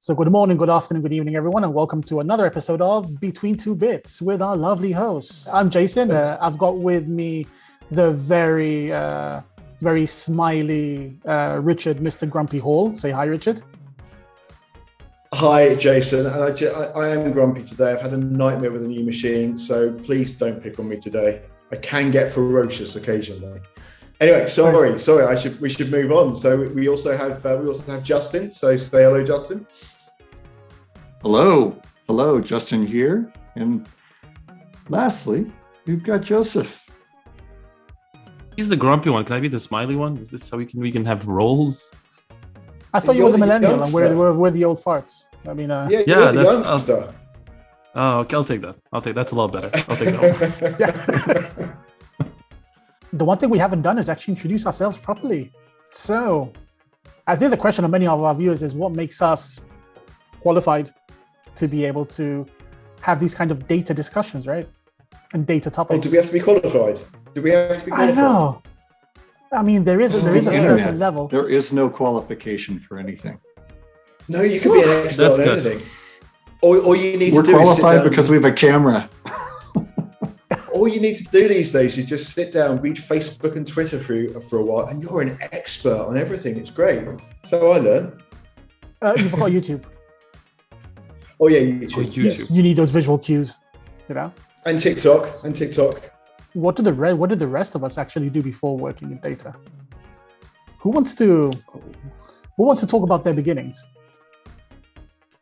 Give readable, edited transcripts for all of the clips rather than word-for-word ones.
So good morning, good afternoon, good evening, everyone, and welcome to another episode of Between Two Bits with our lovely hosts. I'm Jason. I've got with me the very smiley Richard, Mr. Grumpy Hall. Say hi, Richard. Hi, Jason. And I am grumpy today. I've had a nightmare with a new machine, so please don't pick on me today. I can get ferocious occasionally. Anyway, sorry. We should move on. So we also have Justin. So say hello, Justin. Hello, Justin here. And lastly, we've got Joseph. He's the grumpy one. Can I be the smiley one? Is this how we can have roles? I thought you were the millennial and we're the old farts. I mean, you're the youngster. Oh, okay, I'll take that. That's a lot better. I'll take that one. The one thing we haven't done is actually introduce ourselves properly. So I think the question of many of our viewers is what makes us qualified to be able to have these kind of data discussions, right? And data topics. Oh, do we have to be qualified? I don't know. I mean, there is a certain level. There is no qualification for anything. No, you can be an expert on anything. All you need to do is sit down. We're qualified because we have a camera. All you need to do these days is just sit down, read Facebook and Twitter for a while, and you're an expert on everything. It's great. So I learn. You forgot YouTube. Oh yeah, YouTube. Yes. You need those visual cues, you know. And TikTok. What did the rest of us actually do before working in data? Who wants to talk about their beginnings?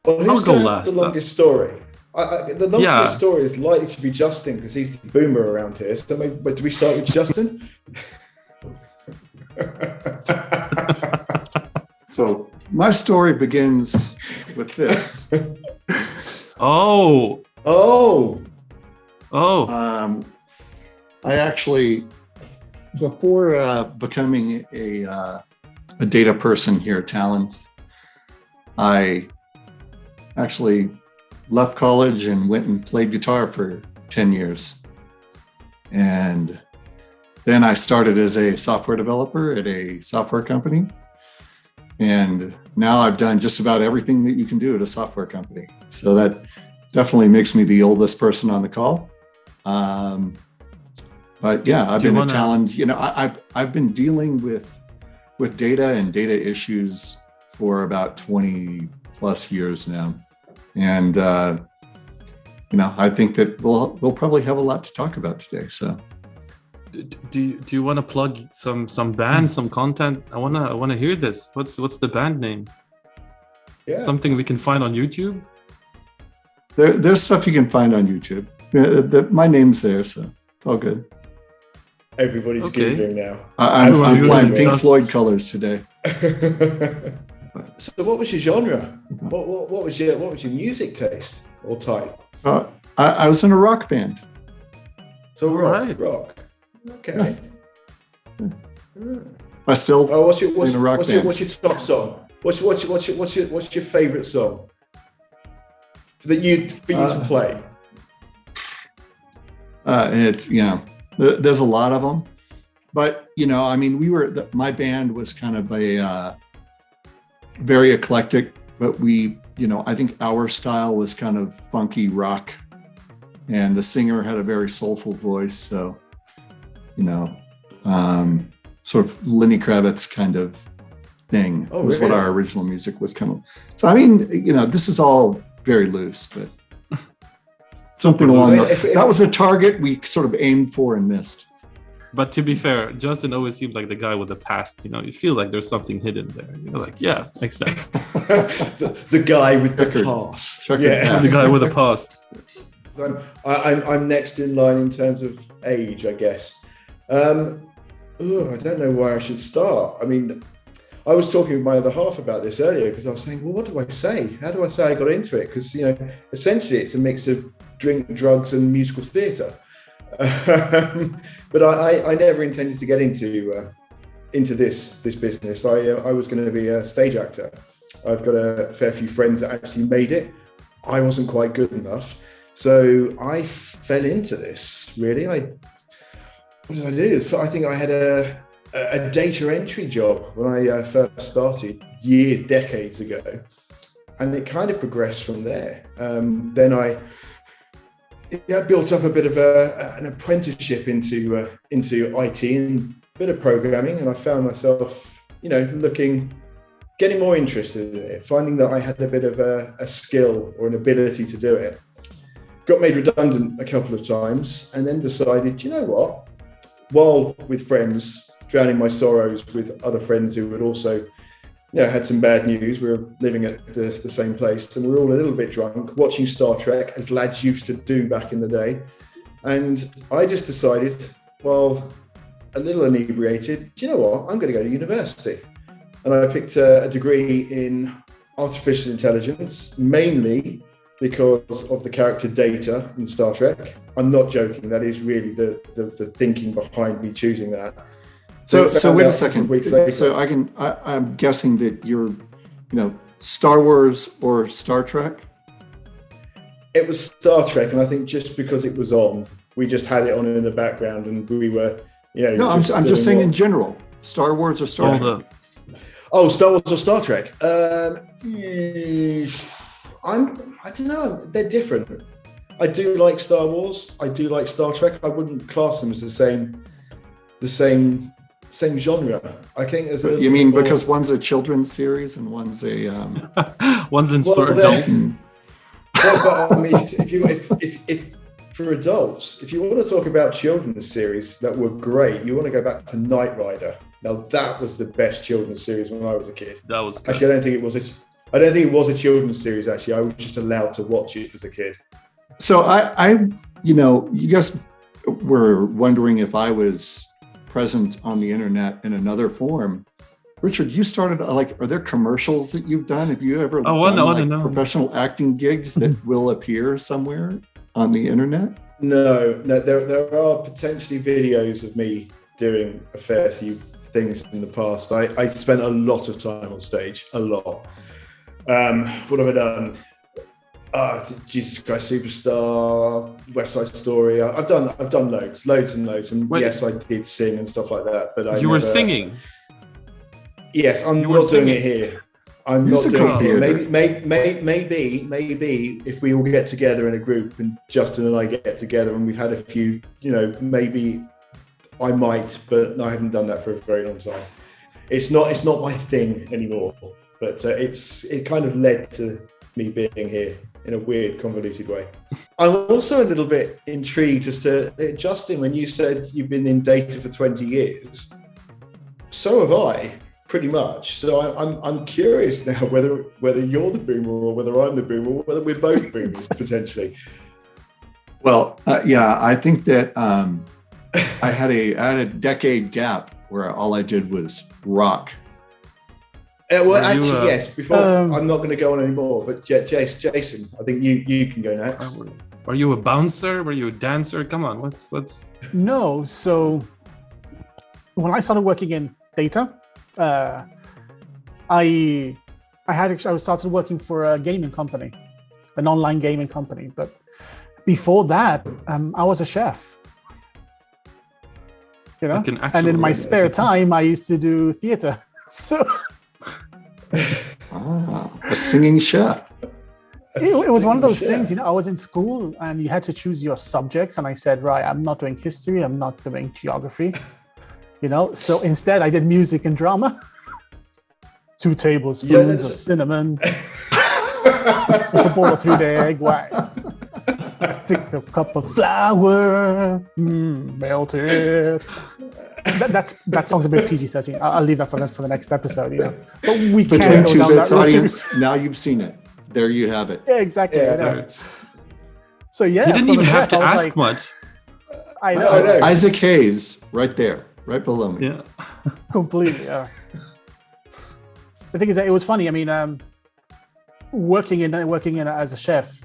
Well, who's going to have the longest story? The longest story is likely to be Justin because he's the boomer around here. So do we start with Justin? So my story begins with this. Oh. I actually, before becoming a data person here at Talend, I actually left college and went and played guitar for 10 years. And then I started as a software developer at a software company. And now I've done just about everything that you can do at a software company. So that definitely makes me the oldest person on the call. But yeah, I've been at Talend. You know, I've been dealing with data and data issues for about 20 plus years now. And, I think that we'll probably have a lot to talk about today. So, do you want to plug some band, some content? I wanna hear this. What's the band name? Yeah. Something we can find on YouTube. There's stuff you can find on YouTube. My name's there, so it's all good. Everybody's Googling now. I'm flying Pink Floyd colors today. So what was your genre? What was your music taste or type? I was in a rock band. So rock. Okay. Yeah. I still what's your top song? What's your favorite song for you to play? It's there's a lot of them, but my band was kind of a very eclectic, but I think our style was kind of funky rock, and the singer had a very soulful voice. So, sort of Lenny Kravitz kind of thing was what our original music was kind of. So, this is all very loose, but something along that was a target we sort of aimed for and missed. But to be fair, Justin always seems like the guy with the past. You feel like there's something hidden there. You're like, yeah, exactly. the guy with the past. Yeah, the guy with the past. I'm next in line in terms of age, I guess. I don't know where I should start. I was talking with my other half about this earlier because I was saying, well, what do I say? How do I say I got into it? Because essentially it's a mix of drink, drugs, and musical theatre. But I never intended to get into this business. I was going to be a stage actor. I've got a fair few friends that actually made it. I wasn't quite good enough, so I fell into this. Really, what did I do? I think I had a data entry job when I first started decades ago. and it kind of progressed from there. Then I built up a bit of an apprenticeship into IT and a bit of programming, and I found myself, getting more interested in it, finding that I had a bit of a skill or an ability to do it. Got made redundant a couple of times, and then decided, you know what? While with friends, drowning my sorrows with other friends who had also, had some bad news. We were living at the same place, and we were all a little bit drunk, watching Star Trek, as lads used to do back in the day. And I just decided, well, a little inebriated, do you know what? I'm going to go to university. And I picked a degree in artificial intelligence, mainly because of the character Data in Star Trek. I'm not joking. That is really the thinking behind me choosing that. So wait a second. So I'm guessing that you're, Star Wars or Star Trek? It was Star Trek, and I think just because it was on, we just had it on in the background, and we were, No, I'm just saying in general, Star Wars or Star Trek. Oh, Star Wars or Star Trek? I don't know. They're different. I do like Star Wars. I do like Star Trek. I wouldn't class them as the same genre. I think there's a you mean because one's a children's series and one's a one's for adults. But I mean, if for adults, if you want to talk about children's series that were great, you want to go back to Knight Rider. Now that was the best children's series when I was a kid. That was good. Actually, I don't think it was a children's series. Actually, I was just allowed to watch it as a kid. So you guys were wondering if I was present on the internet in another form. Richard, you started are there commercials that you've done? Have you ever done professional acting gigs that will appear somewhere on the internet? No, there are potentially videos of me doing a fair few things in the past. I spent a lot of time on stage, a lot. What have I done? Jesus Christ Superstar, West Side Story. I've done loads and loads. And yes, I did sing and stuff like that. But were singing. Yes, I'm not doing it here. I'm not doing it here. Maybe if we all get together in a group and Justin and I get together and we've had a few, maybe I might, but I haven't done that for a very long time. It's not my thing anymore. But it kind of led to me being here in a weird, convoluted way. I'm also a little bit intrigued as to, Justin, when you said you've been in data for 20 years, so have I, pretty much. So I'm curious now whether you're the boomer or whether I'm the boomer or whether we're both boomers, potentially. Well, I think that I had a decade gap where all I did was rock. Yes. Before I'm not going to go on anymore, but Jason, I think you can go next. Are you a bouncer? Were you a dancer? Come on, what's? No. So when I started working in data, I started working for a gaming company, an online gaming company. But before that, I was a chef. And in my spare time, I used to do theater. So. A singing chef. It was one of those things, I was in school and you had to choose your subjects, and I said, right, I'm not doing history, I'm not doing geography, so instead I did music and drama. 2 tablespoons of cinnamon, a bowl of 3-day egg whites, stick a cup of flour, melted. That song's a bit PG-13. I'll leave that for the next episode, But we can't go down that road. Audience, now you've seen it. There you have it. Yeah, exactly. I know. So you didn't even have to ask much. I know. Isaac Hayes, right there, right below me. Yeah, completely. Yeah. The thing is that it was funny. I mean, working in as a chef,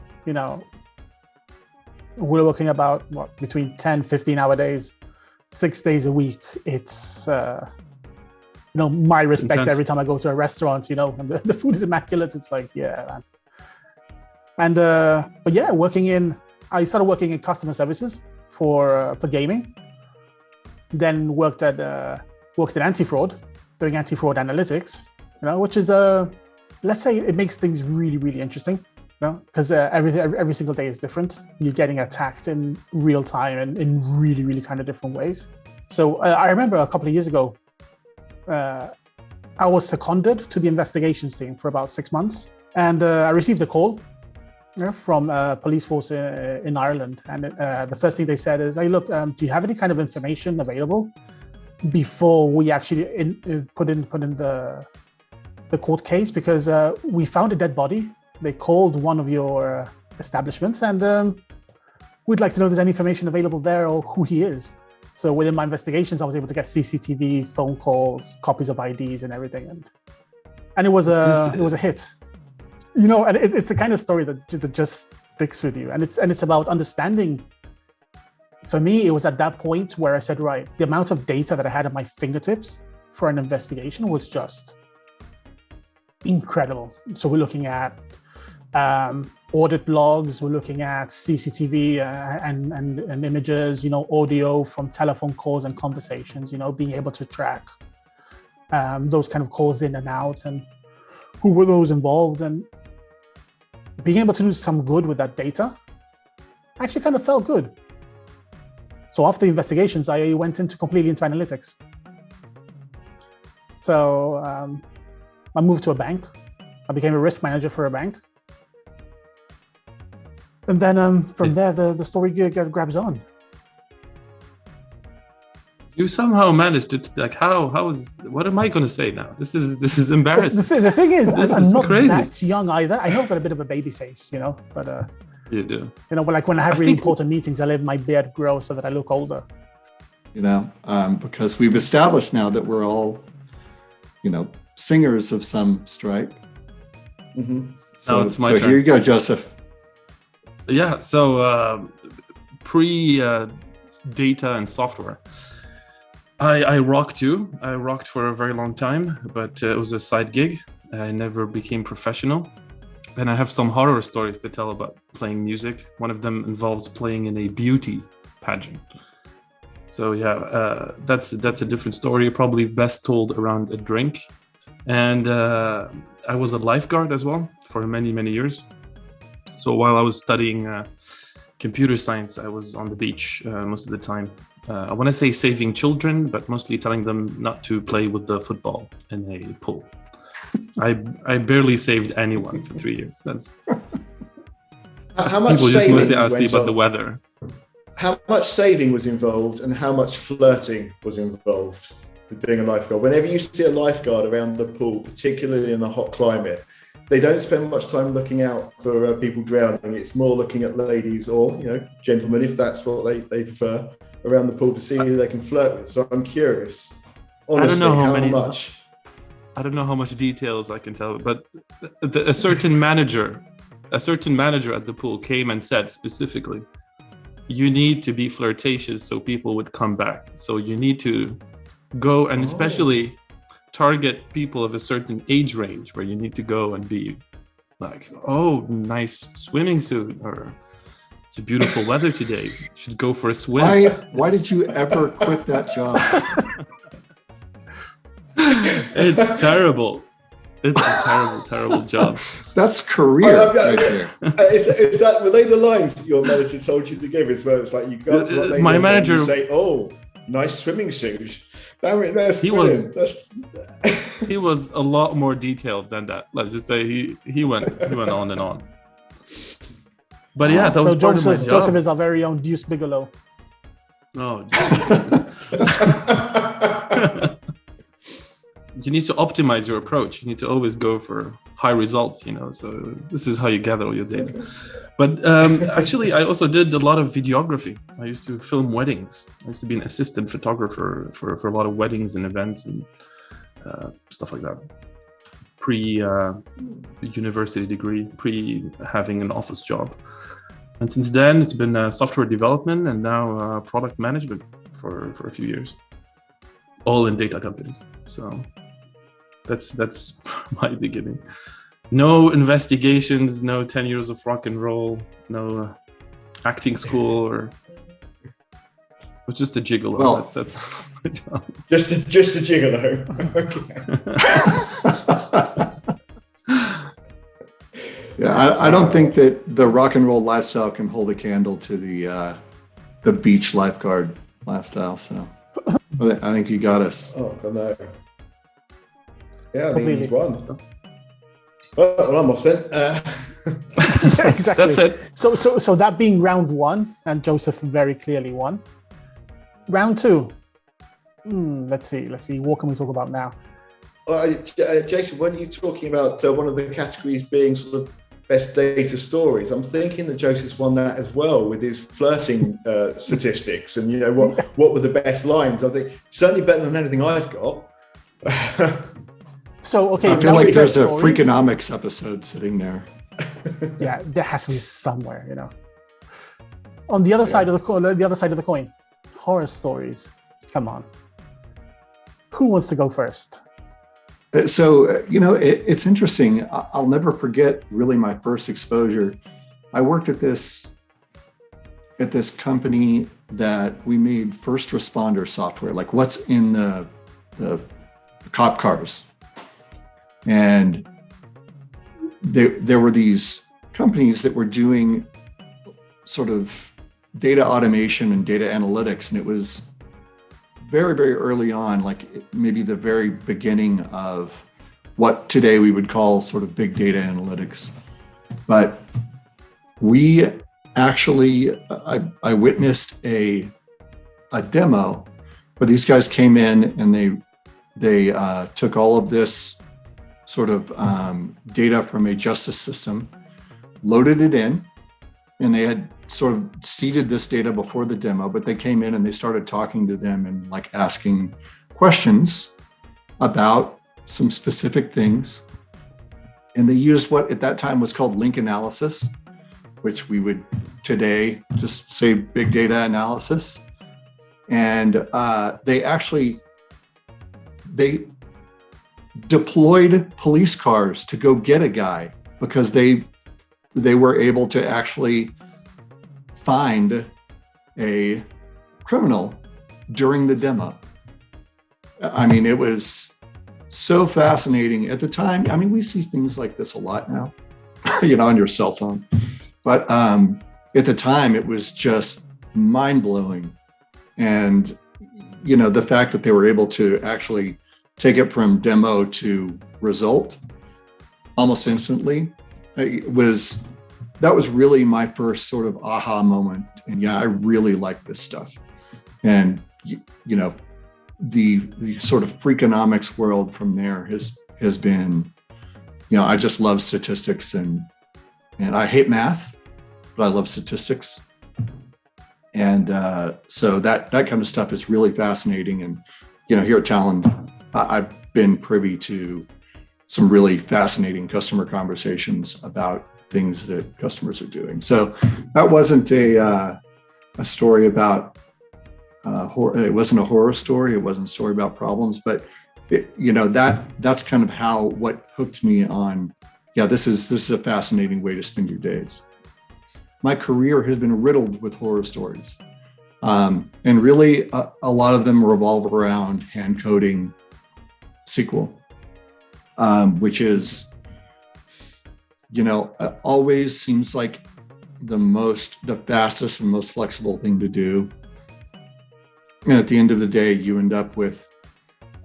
we're working about between 10, 15-hour days. 6 days a week. It's my respect every time I go to a restaurant, and the food is immaculate. It's like, yeah, man. And but yeah, I started working in customer services for gaming. Then worked at anti-fraud, doing anti-fraud analytics, which is let's say it makes things really, really interesting. Because every single day is different. You're getting attacked in real time and in really, really kind of different ways. So I remember a couple of years ago, I was seconded to the investigations team for about 6 months, and I received a call from a police force in Ireland. And the first thing they said is, "Hey, look, do you have any kind of information available before we actually put in the court case? Because we found a dead body. They called one of your establishments, and we'd like to know if there's any information available there or who he is." So within my investigations, I was able to get CCTV, phone calls, copies of IDs, and everything, and it was a hit. And it's the kind of story that just sticks with you, and it's about understanding. For me, it was at that point where I said, right, the amount of data that I had at my fingertips for an investigation was just incredible. So we're looking at audit logs, we're looking at CCTV and images, audio from telephone calls and conversations, being able to track those kind of calls in and out and who were those involved, and being able to do some good with that data actually kind of felt good. So after the investigations, I went completely into analytics. So I moved to a bank. I became a risk manager for a bank. And then from there, the story grabs on. You somehow managed to what am I going to say now? This is embarrassing. The thing is, I'm not crazy. that young either. I know I've got a bit of a baby face, but you do. But like when I have really important meetings, I let my beard grow so that I look older. Because we've established now that we're all, singers of some stripe. Mm-hmm. So, now it's my turn. Here you go, Joseph. Yeah. So pre-data and software, I rocked too. I rocked for a very long time, but it was a side gig. I never became professional. And I have some horror stories to tell about playing music. One of them involves playing in a beauty pageant. So yeah, that's a different story, probably best told around a drink. And I was a lifeguard as well for many, many years. So while I was studying computer science, I was on the beach most of the time. I want to say saving children, but mostly telling them not to play with the football in a pool. I barely saved anyone for 3 years. That's how much people just mostly asked me went about on? the weather. How much saving was involved, and how much flirting was involved with being a lifeguard? Whenever you see a lifeguard around the pool, particularly in a hot climate, they don't spend much time looking out for people drowning. It's more looking at ladies or gentlemen, if that's what they prefer, around the pool to see who they can flirt with. So I'm curious, honestly, I don't know how much details I can tell, but a certain manager at the pool came and said specifically, you need to be flirtatious so people would come back. So you need to go and especially target people of a certain age range where you need to go and be like, oh, nice swimming suit, or it's a beautiful weather today. You should go for a swim. Why did you ever quit that job? It's terrible. It's a terrible job. That's career right there. Is that, were they the lines that your manager told you to give as well? It's like you got to what they My did, manager- and you say, oh, nice swimming suit. That's He brilliant. He was a lot more detailed than that. Let's just say he went on and on. But yeah, that was So part of my job. Joseph is our very own Deuce Bigelow. No. You need to optimize your approach. You need to always go for high results, so this is how you gather all your data. Okay. But actually, I also did a lot of videography. I used to film weddings. I used to be an assistant photographer for a lot of weddings and events and stuff like that. Pre-university degree, pre-having an office job. And since then, it's been software development and now product management for a few years. All in data companies. So that's my beginning. No investigations, no 10 years of rock and roll, no acting school, or just a gigolo. Well, that's my job. Just a gigolo. Okay. Yeah, I don't think that the rock and roll lifestyle can hold a candle to the beach lifeguard lifestyle. So I think you got us. Oh, I know. Yeah, I think Completely. he's won. Well, I'm off then. Yeah, exactly. That's it. So that being round one, and Joseph very clearly won. Round two. Let's see. What can we talk about now? Jason, weren't you talking about one of the categories being sort of best data stories? I'm thinking that Joseph's won that as well with his flirting statistics, and what were the best lines? I think certainly better than anything I've got. So okay, I feel that like was there's a best stories. Freakonomics episode sitting there. Yeah, there has to be somewhere, On the other side of the coin, horror stories. Come on, who wants to go first? So, it's interesting. I'll never forget really my first exposure. I worked at this company that we made first responder software, like what's in the cop cars. And there were these companies that were doing sort of data automation and data analytics. And it was very, very early on, like maybe the very beginning of what today we would call sort of big data analytics. But we actually, I witnessed a demo where these guys came in and they took all of this sort of data from a justice system, loaded it in, and they had sort of seeded this data before the demo, but they came in and they started talking to them and like asking questions about some specific things. And they used what at that time was called link analysis, which we would today just say big data analysis. And they deployed police cars to go get a guy because they were able to actually find a criminal during the demo. I mean, it was so fascinating at the time. I mean, we see things like this a lot now, on your cell phone. But at the time, it was just mind-blowing. And, the fact that they were able to actually take it from demo to result almost instantly, that was really my first sort of aha moment. And yeah, I really like this stuff. And, the sort of Freakonomics world from there has been, I just love statistics and I hate math, but I love statistics. And so that kind of stuff is really fascinating. And, here at Talend, I've been privy to some really fascinating customer conversations about things that customers are doing. So that wasn't a story about horror. It wasn't a horror story. It wasn't a story about problems, but that's kind of what hooked me on. Yeah, this is a fascinating way to spend your days. My career has been riddled with horror stories, and really a lot of them revolve around hand coding SQL, which is, always seems like the fastest and most flexible thing to do. And at the end of the day, you end up with,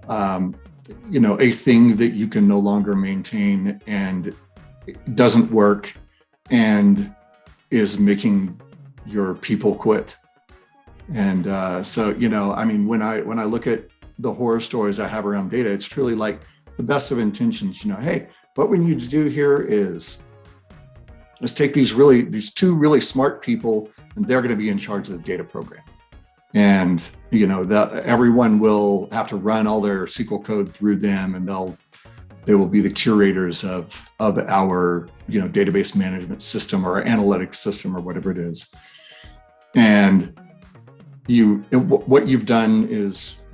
a thing that you can no longer maintain and it doesn't work and is making your people quit. And so, when I look at the horror stories I have around data, it's truly like the best of intentions. Hey, what we need to do here is let's take these two really smart people, and they're going to be in charge of the data program. And that everyone will have to run all their SQL code through them, and they will be the curators of our database management system or analytics system or whatever it is. And what you've done is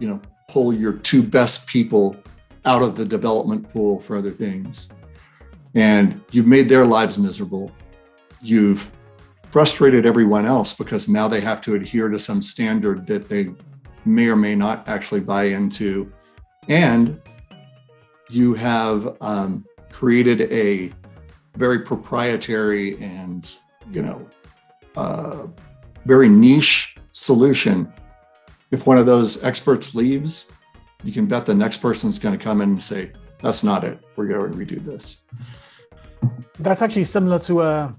pull your two best people out of the development pool for other things, and you've made their lives miserable. You've frustrated everyone else because now they have to adhere to some standard that they may or may not actually buy into. And you have created very proprietary and, very niche solution, if one of those experts leaves, you can bet the next person's going to come in and say, that's not it. We're going to redo this. That's actually similar to a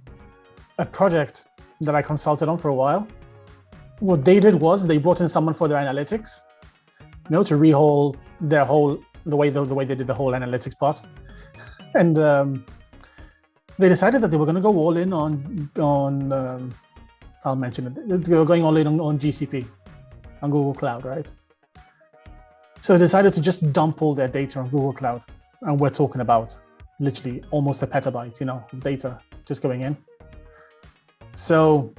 project that I consulted on for a while. What they did was they brought in someone for their analytics, to rehaul the way they did the whole analytics part. And they decided that they were going to go all in on I'll mention it. They were going all in on GCP, on Google Cloud, right? So they decided to just dump all their data on Google Cloud. And we're talking about literally almost a petabyte, of data just going in. So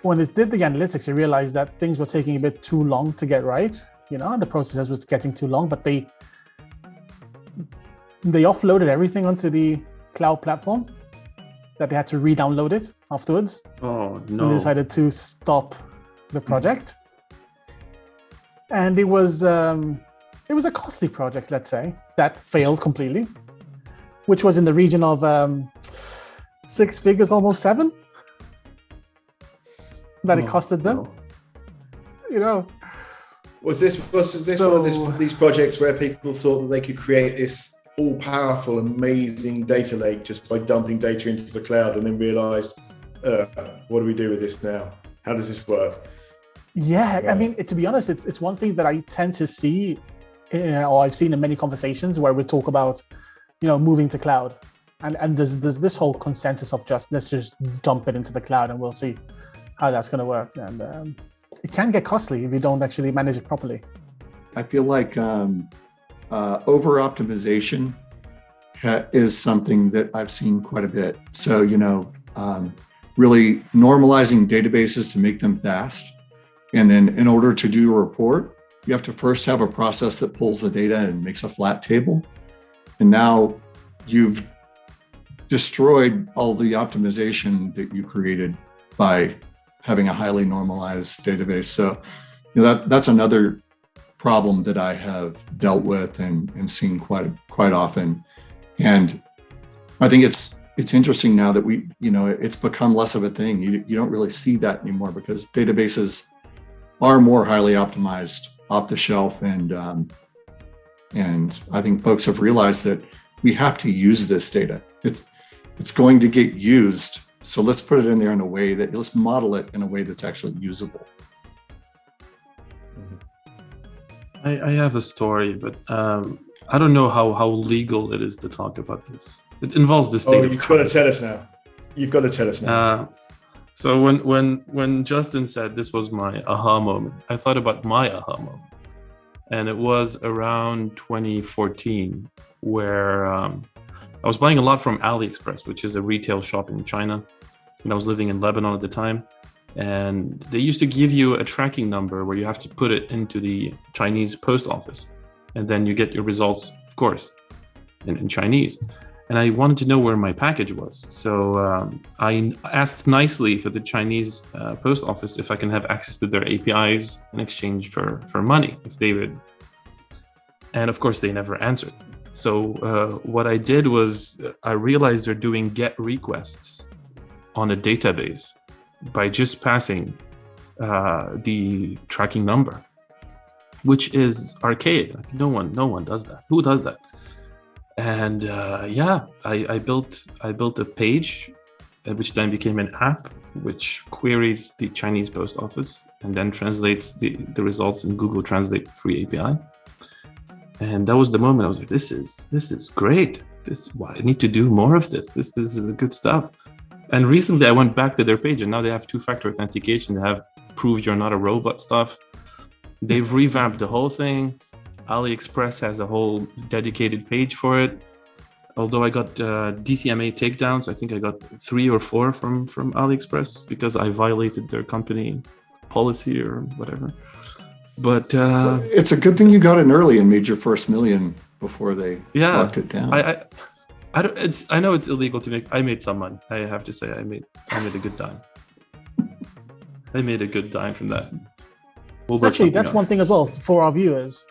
when they did the analytics, they realized that things were taking a bit too long to get right. The process was getting too long, but they offloaded everything onto the cloud platform, that they had to re-download it afterwards. Oh, no. And they decided to stop the project. And it was a costly project, let's say, that failed completely, which was in the region of 6 figures, almost 7, that it costed them. Was this one of these projects where people thought that they could create this all-powerful, amazing data lake just by dumping data into the cloud, and then realized, what do we do with this now? How does this work? Yeah, I mean, to be honest, it's one thing that I tend to see, or I've seen in many conversations where we talk about, moving to cloud, and there's this whole consensus of let's just dump it into the cloud and we'll see how that's going to work. And it can get costly if you don't actually manage it properly. I feel like over-optimization is something that I've seen quite a bit. So, really normalizing databases to make them fast. And then in order to do a report, you have to first have a process that pulls the data and makes a flat table. And now you've destroyed all the optimization that you created by having a highly normalized database. So that's another problem that I have dealt with and seen quite often. And I think it's interesting now that it's become less of a thing. You don't really see that anymore because databases are more highly optimized off the shelf. And I think folks have realized that we have to use this data. It's going to get used. So let's put it in there in a way let's model it in a way that's actually usable. I have a story, but I don't know how legal it is to talk about this. It involves the state. Oh, you've got to tell us now. You've got to tell us now. So when Justin said this was my aha moment, I thought about my aha moment. And it was around 2014, where I was buying a lot from AliExpress, which is a retail shop in China. And I was living in Lebanon at the time. And they used to give you a tracking number where you have to put it into the Chinese post office. And then you get your results, of course, in Chinese. And I wanted to know where my package was. So I asked nicely for the Chinese post office if I can have access to their APIs in exchange for money, if they would. And of course, they never answered. So what I did was I realized they're doing GET requests on a database by just passing the tracking number, which is archaic. Like no one does that. Who does that? And I built a page, which then became an app, which queries the Chinese post office and then translates the results in Google Translate free API. And that was the moment I was like, this is great. I need to do more of this. This is the good stuff. And recently I went back to their page and now they have two-factor authentication. They have prove you're not a robot stuff. They've revamped the whole thing. AliExpress has a whole dedicated page for it. Although I got DCMA takedowns, I think I got 3 or 4 from AliExpress because I violated their company policy or whatever. But it's a good thing you got in early and made your first million before they locked it down. I know it's illegal to make. I made some money. I have to say, I made a good dime. I made a good dime from that. Actually, that's one thing as well for our viewers.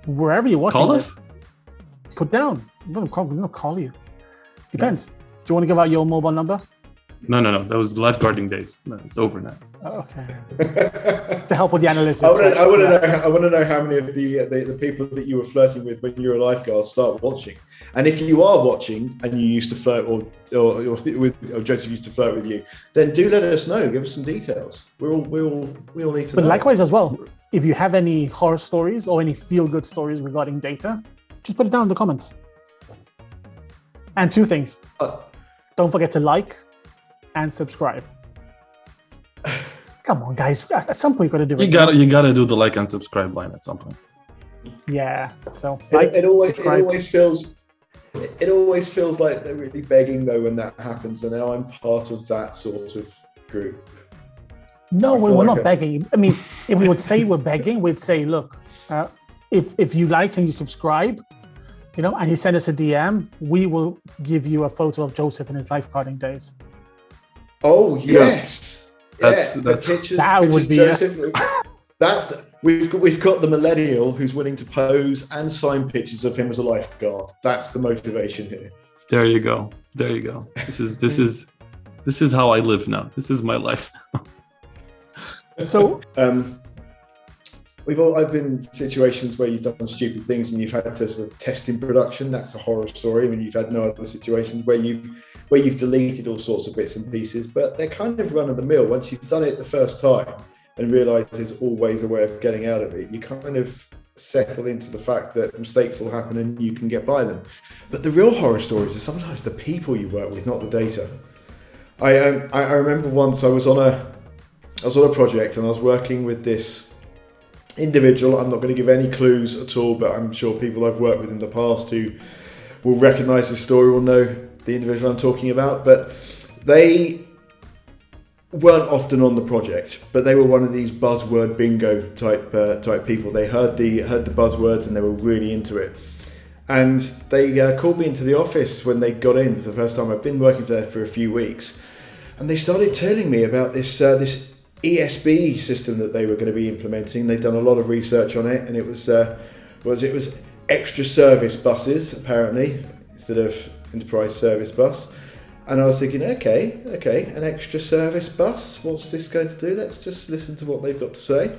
Wherever you're watching call this, us. put down. I'm not call you. Depends. Do you want to give out your mobile number? No. That was lifeguarding days. No, it's over now. Oh, okay. To help with the analytics. I want to know how many of the people that you were flirting with when you were a lifeguard start watching. And if you are watching and you used to flirt or Joseph used to flirt with you, then do let us know. Give us some details. We all need to know. But likewise as well, if you have any horror stories or any feel-good stories regarding data, just put it down in the comments. And two things. Don't forget to like and subscribe. Come on, guys. At some point, you got to do it. You gotta do the like and subscribe line at some point. Yeah. So it always feels like they're really begging though when that happens, and now I'm part of that sort of group. No, we're not begging. I mean, if we would say we're begging, we'd say, look, if you like and you subscribe, and you send us a DM, we will give you a photo of Joseph in his lifeguarding days. Oh yes. That's that would be Joseph. We've got the millennial who's willing to pose and sign pictures of him as a lifeguard. That's the motivation here. There you go. This is how I live now. This is my life. So I've been in situations where you've done stupid things and you've had to sort of test in production. That's a horror story. I mean, you've had no other situations where you've deleted all sorts of bits and pieces, but they're kind of run of the mill. Once you've done it the first time and realise there's always a way of getting out of it, you kind of settle into the fact that mistakes will happen and you can get by them. But the real horror stories are sometimes the people you work with, not the data. I remember once I was on a project and I was working with this individual. I'm not going to give any clues at all, but I'm sure people I've worked with in the past who will recognise this story will know the individual I'm talking about. But they weren't often on the project, but they were one of these buzzword bingo type people. They heard the buzzwords and they were really into it. And they called me into the office when they got in for the first time. I've been working there for a few weeks, and they started telling me about this ESB system that they were going to be implementing. They'd done a lot of research on it, and it was extra service buses apparently instead of enterprise service bus. And I was thinking, okay, an extra service bus. What's this going to do? Let's just listen to what they've got to say.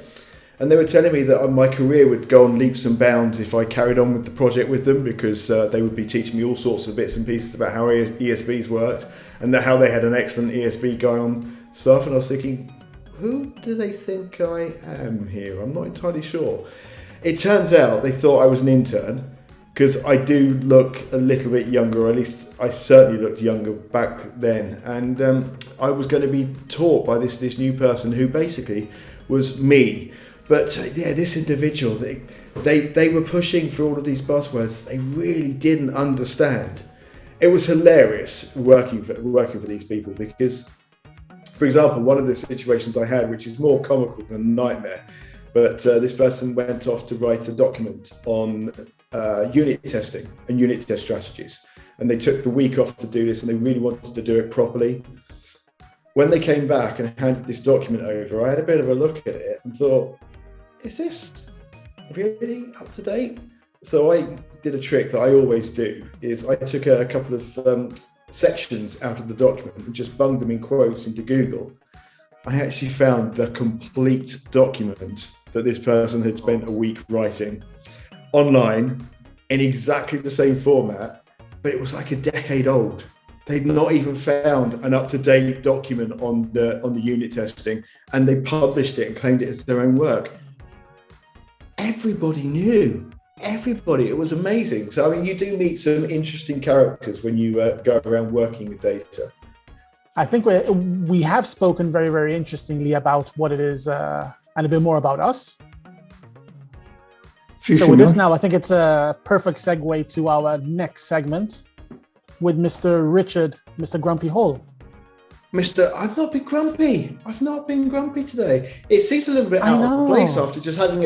And they were telling me that my career would go on leaps and bounds if I carried on with the project with them, because they would be teaching me all sorts of bits and pieces about how ESBs worked and how they had an excellent ESB guy on stuff. And I was thinking, who do they think I am here? I'm not entirely sure. It turns out they thought I was an intern, because I do look a little bit younger, or at least I certainly looked younger back then. And I was going to be taught by this new person who basically was me. But yeah, this individual, they were pushing for all of these buzzwords they really didn't understand. It was hilarious working for these people, because, for example, one of the situations I had, which is more comical than a nightmare, but this person went off to write a document on unit testing and unit test strategies. And they took the week off to do this, and they really wanted to do it properly. When they came back and handed this document over, I had a bit of a look at it and thought, is this really up to date? So I did a trick that I always do, is I took a couple of sections out of the document and just bunged them in quotes into Google. I actually found the complete document that this person had spent a week writing online in exactly the same format, but it was like a decade old. They'd not even found an up-to-date document on the unit testing, and they published it and claimed it as their own work. Everybody knew. Everybody. It was amazing. So, I mean, you do meet some interesting characters when you go around working with data. I think we have spoken very, very interestingly about what it is and a bit more about us. So with this now, I think it's a perfect segue to our next segment with Mr. Richard, Mr. Grumpy Hall. I've not been grumpy. I've not been grumpy today. It seems a little bit out of place after just having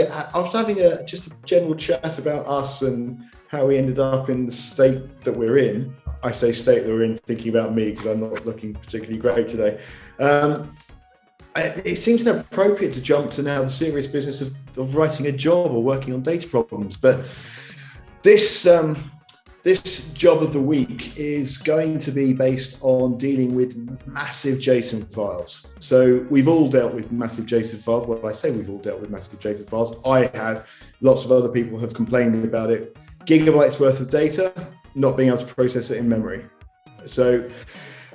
just a general chat about us and how we ended up in the state that we're in. I say state that we're in, thinking about me, because I'm not looking particularly great today. It seems inappropriate to jump to now the serious business of writing a job or working on data problems. But this This job of the week is going to be based on dealing with massive JSON files. So we've all dealt with massive JSON files. Well, I say we've all dealt with massive JSON files. I have. Lots of other people have complained about it. Gigabytes worth of data, not being able to process it in memory. So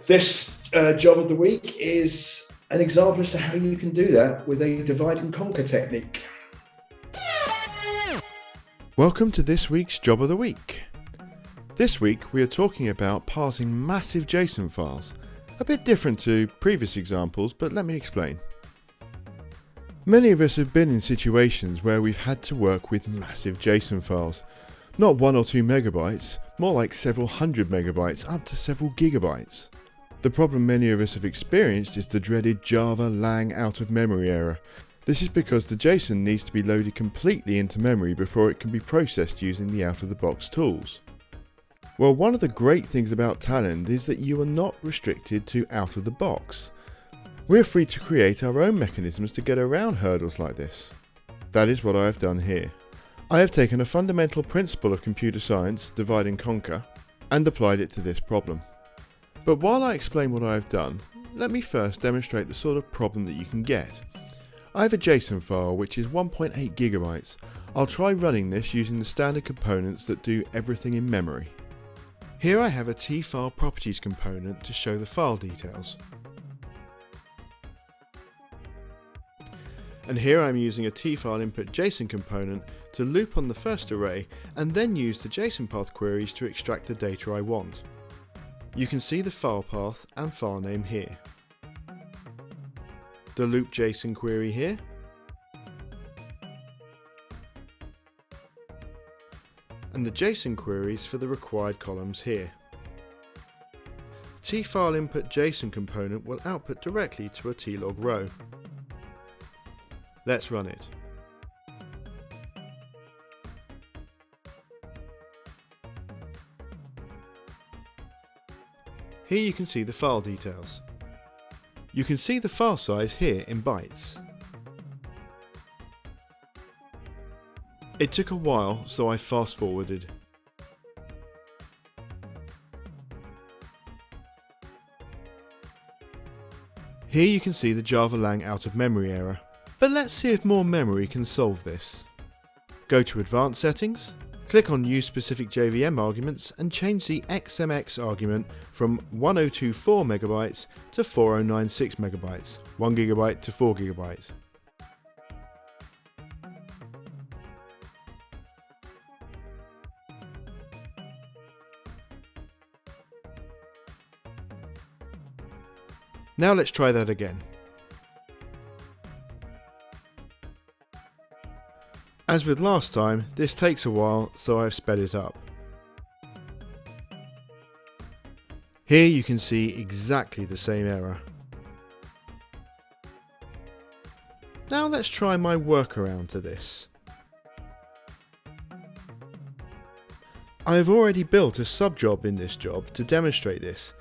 this job of the week is an example as to how you can do that with a divide and conquer technique. Welcome to this week's Job of the Week. This week we are talking about parsing massive JSON files. A bit different to previous examples, but let me explain. Many of us have been in situations where we've had to work with massive JSON files. Not 1 or 2 megabytes, more like several hundred megabytes up to several gigabytes. The problem many of us have experienced is the dreaded Java lang out of memory error. This is because the JSON needs to be loaded completely into memory before it can be processed using the out-of-the-box tools. Well, one of the great things about Talend is that you are not restricted to out-of-the-box. We're free to create our own mechanisms to get around hurdles like this. That is what I have done here. I have taken a fundamental principle of computer science, divide and conquer, and applied it to this problem. But while I explain what I have done, let me first demonstrate the sort of problem that you can get. I have a JSON file which is 1.8 gigabytes. I'll try running this using the standard components that do everything in memory. Here I have a tfile properties component to show the file details. And here I'm using a tfile input JSON component to loop on the first array and then use the JSON path queries to extract the data I want. You can see the file path and file name here. The loop JSON query here, and the JSON queries for the required columns here. The tfile input JSON component will output directly to a tlog row. Let's run it. Here you can see the file details. You can see the file size here in bytes. It took a while, so I fast forwarded. Here you can see the Java lang out of memory error. But let's see if more memory can solve this. Go to Advanced Settings, click on Use Specific JVM Arguments and change the XMX argument from 1024 megabytes to 4096 megabytes, 1 gigabyte to 4 gigabytes. Now let's try that again. As with last time, this takes a while, so I've sped it up. Here you can see exactly the same error. Now let's try my workaround to this. I have already built a subjob in this job to demonstrate this.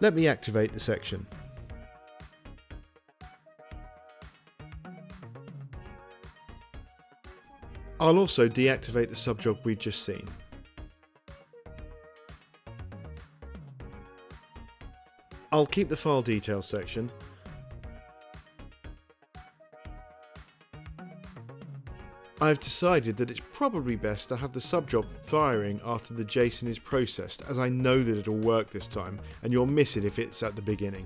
Let me activate the section. I'll also deactivate the subjob we've just seen. I'll keep the file details section. I've decided that it's probably best to have the subjob firing after the JSON is processed, as I know that it'll work this time and you'll miss it if it's at the beginning.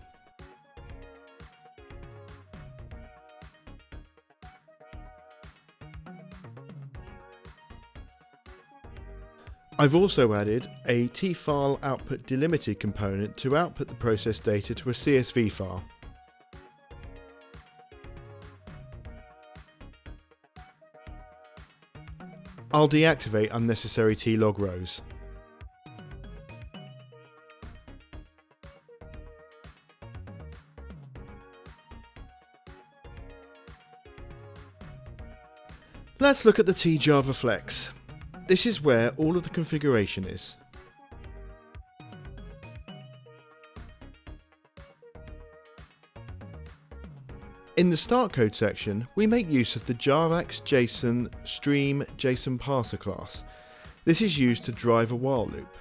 I've also added a tfile output delimited component to output the processed data to a CSV file. I'll deactivate unnecessary tlog rows. Let's look at the tjava flex. This is where all of the configuration is. In the start code section, we make use of the javax JSON stream JSON parser class. This is used to drive a while loop.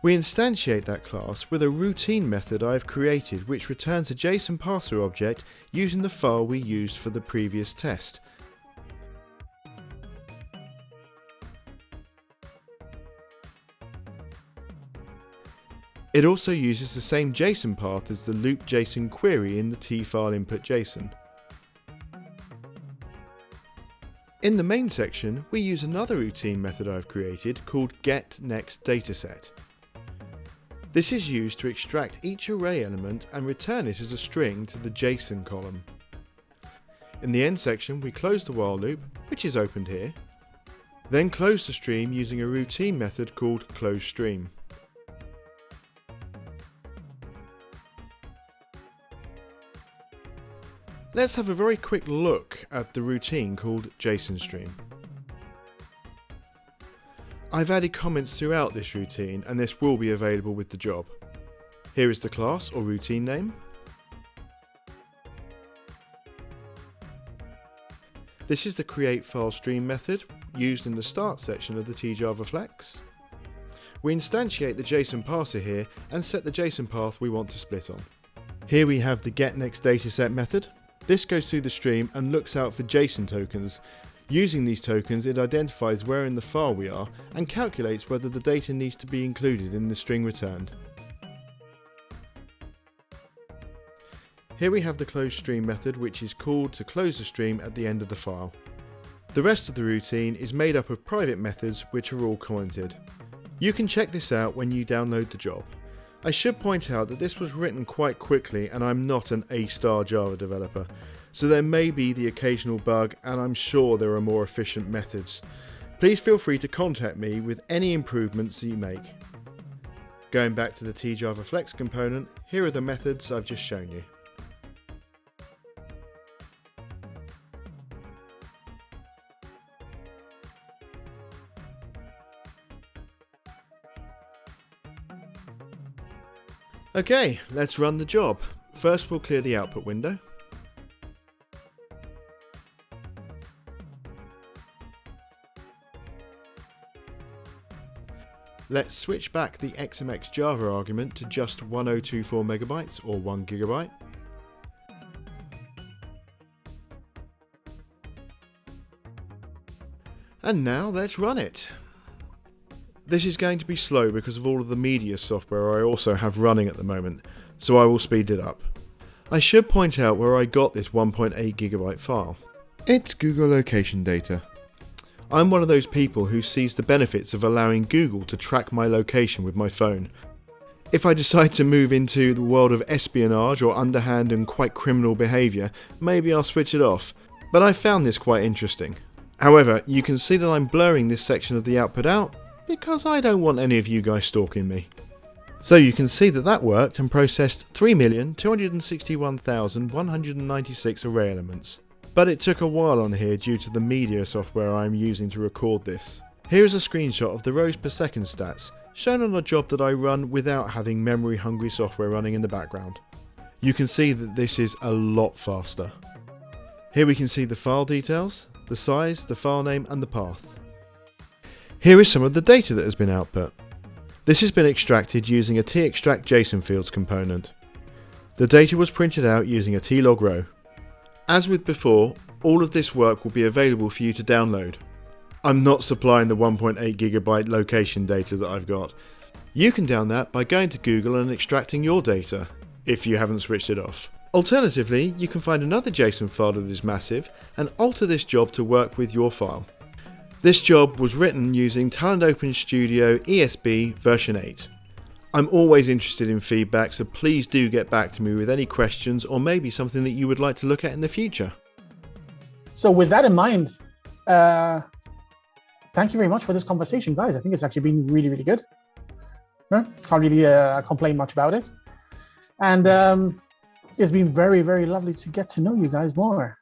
We instantiate that class with a routine method I have created which returns a JSON parser object using the file we used for the previous test. It also uses the same JSON path as the loop JSON query in the tfile input JSON. In the main section, we use another routine method I've created called getNextDataset. This is used to extract each array element and return it as a string to the JSON column. In the end section, we close the while loop, which is opened here, then close the stream using a routine method called closeStream. Let's have a very quick look at the routine called JSON Stream. I've added comments throughout this routine and this will be available with the job. Here is the class or routine name. This is the create file stream method used in the start section of the tjava flex. We instantiate the JSON parser here and set the JSON path we want to split on. Here we have the getNextDataset method. This goes through the stream and looks out for JSON tokens. Using these tokens, it identifies where in the file we are and calculates whether the data needs to be included in the string returned. Here we have the closeStream method, which is called to close the stream at the end of the file. The rest of the routine is made up of private methods which are all commented. You can check this out when you download the job. I should point out that this was written quite quickly and I'm not an A-star Java developer, so there may be the occasional bug and I'm sure there are more efficient methods. Please feel free to contact me with any improvements you make. Going back to the tjava flex component, here are the methods I've just shown you. Okay, let's run the job. First we'll clear the output window. Let's switch back the XMX Java argument to just 1024 megabytes or 1 gigabyte. And now let's run it. This is going to be slow because of all of the media software I also have running at the moment, so I will speed it up. I should point out where I got this 1.8 gigabyte file. It's Google location data. I'm one of those people who sees the benefits of allowing Google to track my location with my phone. If I decide to move into the world of espionage or underhand and quite criminal behaviour, maybe I'll switch it off, but I found this quite interesting. However, you can see that I'm blurring this section of the output out, because I don't want any of you guys stalking me. So you can see that that worked and processed 3,261,196 array elements. But it took a while on here due to the media software I am using to record this. Here is a screenshot of the rows per second stats, shown on a job that I run without having memory hungry software running in the background. You can see that this is a lot faster. Here we can see the file details, the size, the file name and the path. Here is some of the data that has been output. This has been extracted using a textract JSON fields component. The data was printed out using a tlog row. As with before, all of this work will be available for you to download. I'm not supplying the 1.8 gigabyte location data that I've got. You can download that by going to Google and extracting your data, if you haven't switched it off. Alternatively, you can find another JSON file that is massive and alter this job to work with your file. This job was written using Talend Open Studio ESB version 8. I'm always interested in feedback, so please do get back to me with any questions or maybe something that you would like to look at in the future. So with that in mind, thank you very much for this conversation, guys. I think it's actually been really, really good. No, can't really complain much about it. And it's been very, very lovely to get to know you guys more.